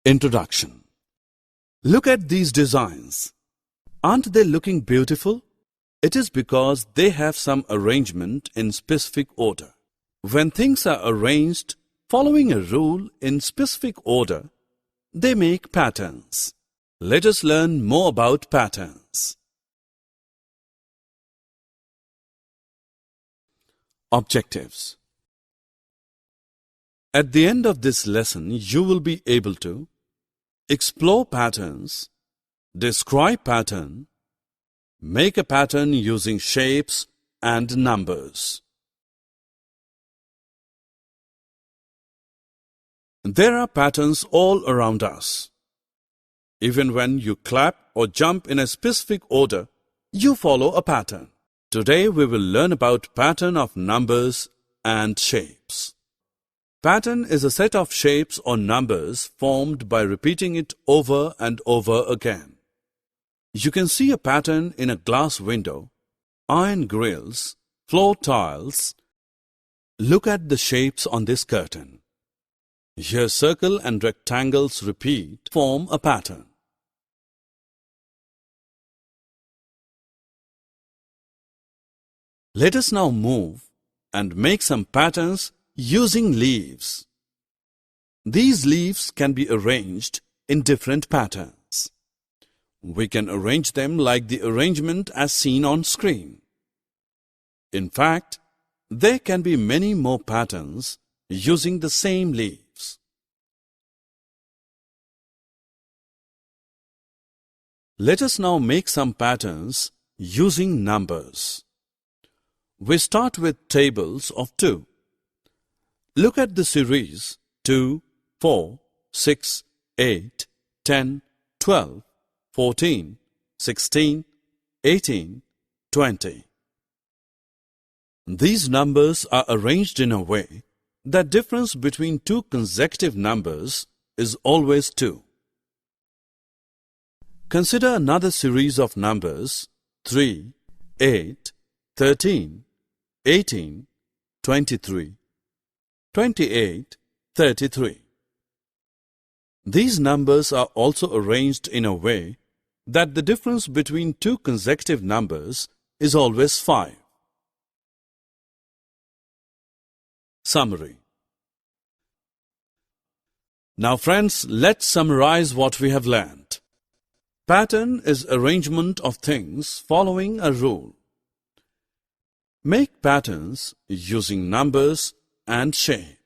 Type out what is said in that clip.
Introduction. Look at these designs. Aren't they looking beautiful? It is because they have some arrangement in specific order. When things are arranged following a rule in specific order, they make patterns. Let us learn more about patterns. Objectives. At the end of this lesson, you will be able to explore patterns, describe pattern, make a pattern using shapes and numbers. There are patterns all around us. Even when you clap or jump in a specific order, you follow a pattern. Today we will learn about pattern of numbers and shapes. Pattern is a set of shapes or numbers formed by repeating it over and over again. You can see a pattern in a glass window, iron grills, floor tiles. Look at the shapes on this curtain. Here circle and rectangles repeat form a pattern. Let us now move and make some patterns using leaves. These leaves can be arranged in different patterns. We can arrange them like the arrangement as seen on screen. In fact, there can be many more patterns using the same leaves. Let us now make some patterns using numbers. We start with tables of 2. Look at the series 2, 4, 6, 8, 10, 12, 14, 16, 18, 20. These numbers are arranged in a way that difference between two consecutive numbers is always 2. Consider another series of numbers 3, 8, 13, 18, 23, 28, 33. These numbers are also arranged in a way that the difference between two consecutive numbers is always 5. Summary. Now friends, let's summarize what we have learned. Pattern is arrangement of things following a rule. Make patterns using numbers and shapes.